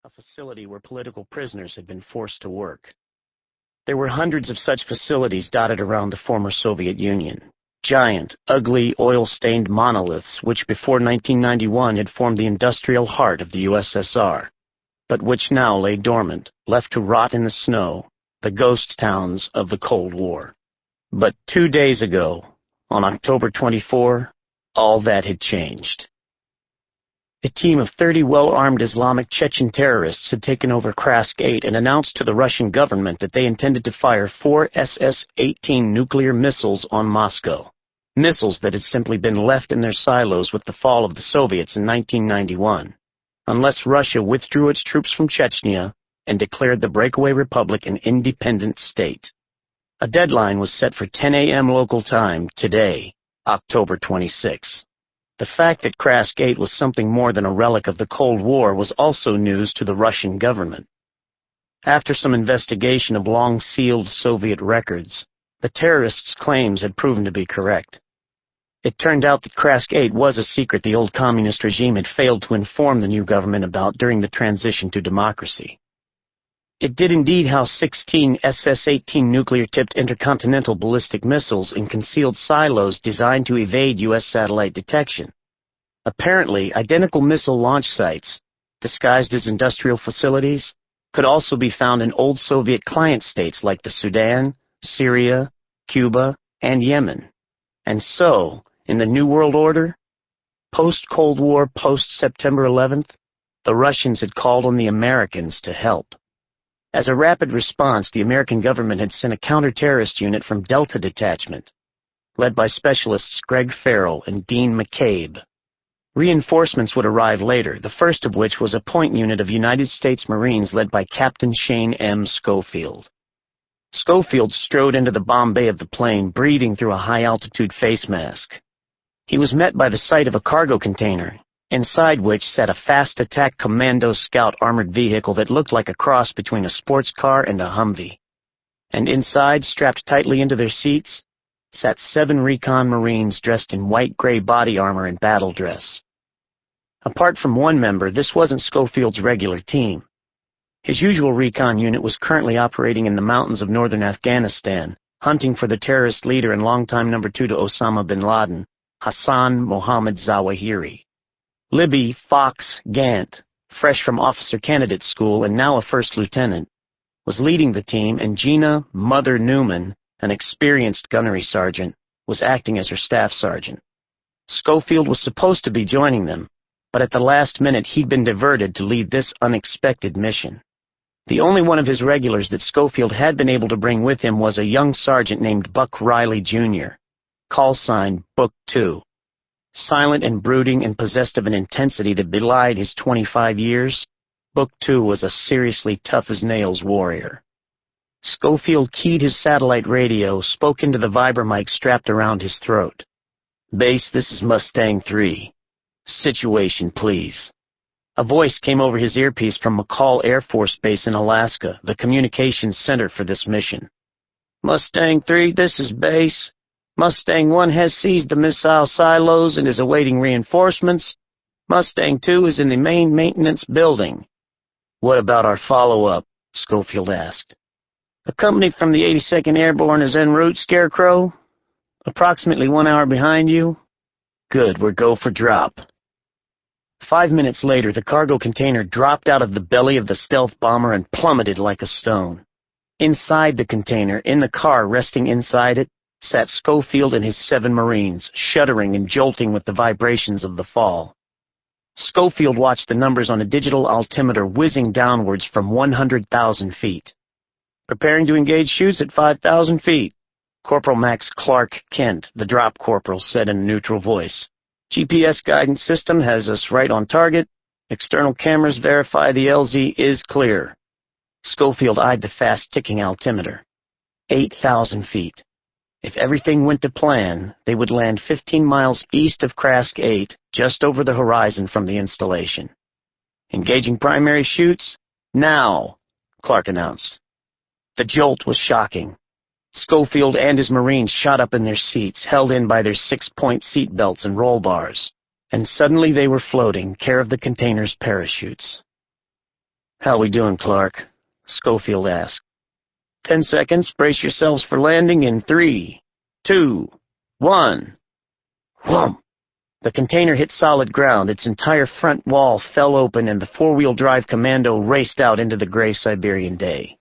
a facility where political prisoners had been forced to work. There were hundreds of such facilities dotted around the former Soviet Union. Giant, ugly, oil-stained monoliths which before 1991 had formed the industrial heart of the USSR, but which now lay dormant, left to rot in the snow, the ghost towns of the Cold War. But 2 days ago, on October 24, all that had changed. A team of 30 well-armed Islamic Chechen terrorists had taken over Krask 8 and announced to the Russian government that they intended to fire 4 SS-18 nuclear missiles on Moscow, missiles that had simply been left in their silos with the fall of the Soviets in 1991, unless Russia withdrew its troops from Chechnya and declared the breakaway republic an independent state. A deadline was set for 10 a.m. local time today, October 26. The fact that Krask 8 was something more than a relic of the Cold War was also news to the Russian government. After some investigation of long-sealed Soviet records, the terrorists' claims had proven to be correct. It turned out that Krask 8 was a secret the old communist regime had failed to inform the new government about during the transition to democracy. It did indeed house 16 SS-18 nuclear-tipped intercontinental ballistic missiles in concealed silos designed to evade U.S. satellite detection. Apparently, identical missile launch sites, disguised as industrial facilities, could also be found in old Soviet client states like the Sudan, Syria, Cuba, and Yemen. And so, in the New World Order, post-Cold War, post-September 11th, the Russians had called on the Americans to help. As a rapid response, the American government had sent a counter-terrorist unit from Delta Detachment, led by specialists Greg Farrell and Dean McCabe. Reinforcements would arrive later, the first of which was a point unit of United States Marines led by Captain Shane M. Schofield. Schofield strode into the bomb bay of the plane, breathing through a high-altitude face mask. He was met by the sight of a cargo container, inside which sat a fast attack commando scout armored vehicle that looked like a cross between a sports car and a Humvee. And inside, strapped tightly into their seats, sat 7 recon Marines dressed in white-gray body armor and battle dress. Apart from one member, this wasn't Schofield's regular team. His usual recon unit was currently operating in the mountains of northern Afghanistan, hunting for the terrorist leader and longtime number 2 to Osama bin Laden, Hassan Mohammed Zawahiri. Libby Fox Gant, fresh from officer candidate school and now a first lieutenant, was leading the team, and Gina Mother Newman, an experienced gunnery sergeant, was acting as her staff sergeant. Schofield was supposed to be joining them, but at the last minute he'd been diverted to lead this unexpected mission. The only one of his regulars that Schofield had been able to bring with him was a young sergeant named Buck Reilly, Jr., call sign Book 2. Silent and brooding and possessed of an intensity that belied his 25 years, Book 2 was a seriously tough-as-nails warrior. Schofield keyed his satellite radio, spoke into the vibromic strapped around his throat. "Base, this is Mustang 3. Situation, please." A voice came over his earpiece from McCall Air Force Base in Alaska, the communications center for this mission. "Mustang 3, this is Base. Mustang 1 has seized the missile silos and is awaiting reinforcements. Mustang 2 is in the main maintenance building." "What about our follow-up?" Schofield asked. "A company from the 82nd Airborne is en route, Scarecrow. Approximately 1 hour behind you." "Good, we're go for drop." 5 minutes later, the cargo container dropped out of the belly of the stealth bomber and plummeted like a stone. Inside the container, in the car resting inside it, sat Schofield and his 7 Marines, shuddering and jolting with the vibrations of the fall. Schofield watched the numbers on a digital altimeter whizzing downwards from 100,000 feet. "Preparing to engage chutes at 5,000 feet. Corporal Max Clark Kent, the drop corporal, said in a neutral voice. "GPS guidance system has us right on target. External cameras verify the LZ is clear." Schofield eyed the fast-ticking altimeter. 8,000 feet. If everything went to plan, they would land 15 miles east of Krask 8, just over the horizon from the installation. "Engaging primary chutes? Now," Clark announced. The jolt was shocking. Schofield and his Marines shot up in their seats, held in by their 6-point seat belts and roll bars, and suddenly they were floating, care of the container's parachutes. "How we doing, Clark?" Schofield asked. 10 seconds. Brace yourselves for landing in 3, 2, 1. Whump! The container hit solid ground. Its entire front wall fell open, and the four-wheel drive commando raced out into the gray Siberian day.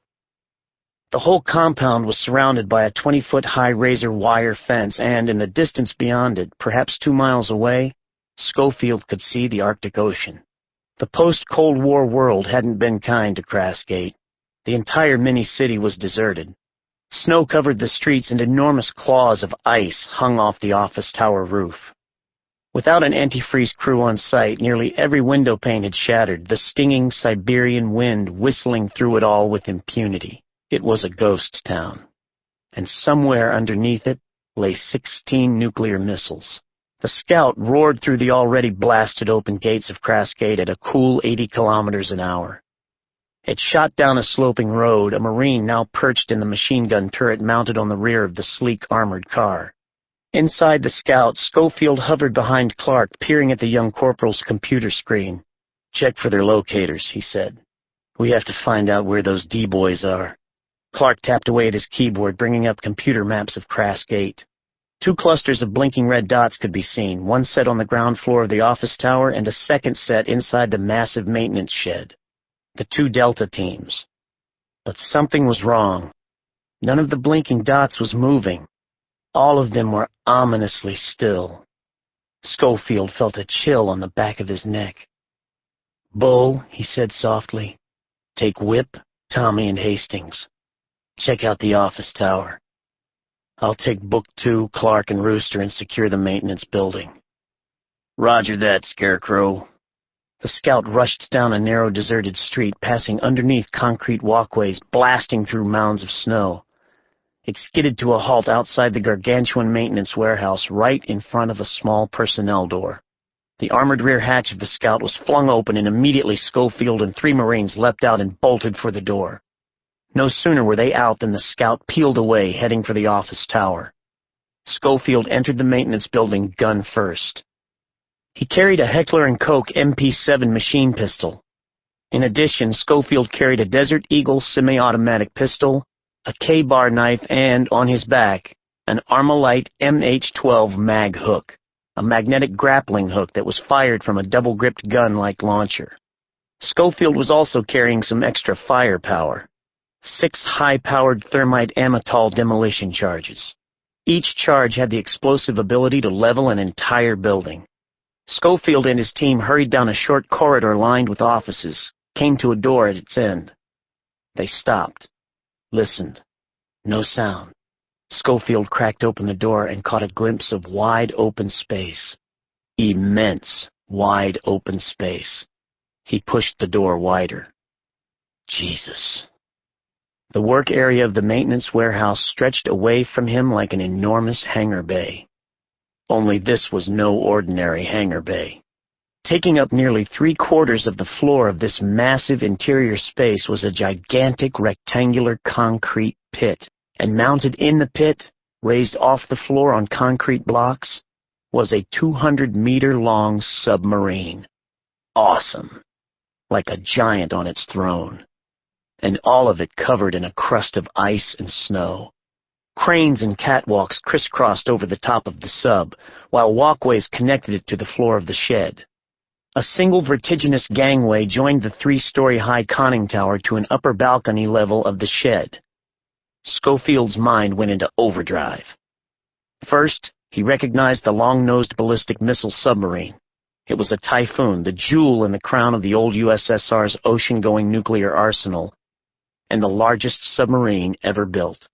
The whole compound was surrounded by a 20-foot-high razor wire fence, and in the distance beyond it, perhaps 2 miles away, Schofield could see the Arctic Ocean. The post-Cold War world hadn't been kind to Crassgate. The entire mini-city was deserted. Snow covered the streets, and enormous claws of ice hung off the office tower roof. Without an antifreeze crew on site, nearly every window pane had shattered, the stinging Siberian wind whistling through it all with impunity. It was a ghost town. And somewhere underneath it lay 16 nuclear missiles. The Scout roared through the already blasted open gates of Crassgate at a cool 80 kilometers an hour. It shot down a sloping road, a Marine now perched in the machine gun turret mounted on the rear of the sleek armored car. Inside the Scout, Schofield hovered behind Clark, peering at the young corporal's computer screen. "Check for their locators," he said. "We have to find out where those D-boys are." Clark tapped away at his keyboard, bringing up computer maps of Crassgate. 2 clusters of blinking red dots could be seen, one set on the ground floor of the office tower and a second set inside the massive maintenance shed. The 2 Delta teams. But something was wrong. None of the blinking dots was moving. All of them were ominously still. Schofield felt a chill on the back of his neck. "Bull," he said softly. "Take Whip, Tommy, and Hastings. Check out the office tower. I'll take Book 2, Clark, and Rooster and secure the maintenance building." "Roger that, Scarecrow." The Scout rushed down a narrow deserted street, passing underneath concrete walkways, blasting through mounds of snow. It skidded to a halt outside the gargantuan maintenance warehouse, right in front of a small personnel door. The armored rear hatch of the Scout was flung open, and immediately Schofield and 3 Marines leapt out and bolted for the door. No sooner were they out than the Scout peeled away, heading for the office tower. Schofield entered the maintenance building gun first. He carried a Heckler & Koch MP7 machine pistol. In addition, Schofield carried a Desert Eagle semi-automatic pistol, a K-bar knife, and, on his back, an Armalite MH-12 mag hook, a magnetic grappling hook that was fired from a double-gripped gun-like launcher. Schofield was also carrying some extra firepower. 6 high-powered thermite amatol demolition charges. Each charge had the explosive ability to level an entire building. Schofield and his team hurried down a short corridor lined with offices, came to a door at its end. They stopped, listened. No sound. Schofield cracked open the door and caught a glimpse of wide open space. Immense, wide open space. He pushed the door wider. Jesus. The work area of the maintenance warehouse stretched away from him like an enormous hangar bay. Only this was no ordinary hangar bay. Taking up nearly 3/4 of the floor of this massive interior space was a gigantic rectangular concrete pit, and mounted in the pit, raised off the floor on concrete blocks, was a 200-meter-long submarine. Awesome. Like a giant on its throne. And all of it covered in a crust of ice and snow. Cranes and catwalks crisscrossed over the top of the sub, while walkways connected it to the floor of the shed. A single vertiginous gangway joined the 3-story-high conning tower to an upper balcony level of the shed. Schofield's mind went into overdrive. First, he recognized the long-nosed ballistic missile submarine. It was a Typhoon, the jewel in the crown of the old USSR's ocean-going nuclear arsenal, and the largest submarine ever built.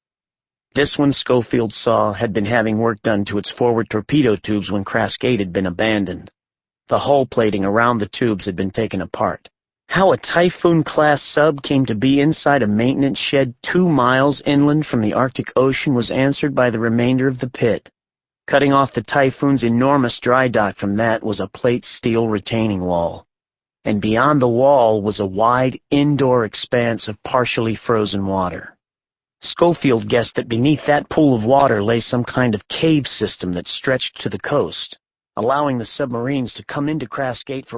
This one, Schofield saw, had been having work done to its forward torpedo tubes when Crassgate had been abandoned. The hull plating around the tubes had been taken apart. How a Typhoon-class sub came to be inside a maintenance shed 2 miles inland from the Arctic Ocean was answered by the remainder of the pit. Cutting off the Typhoon's enormous dry dock from that was a plate steel retaining wall. And beyond the wall was a wide indoor expanse of partially frozen water. Schofield guessed that beneath that pool of water lay some kind of cave system that stretched to the coast, allowing the submarines to come into Crassgate for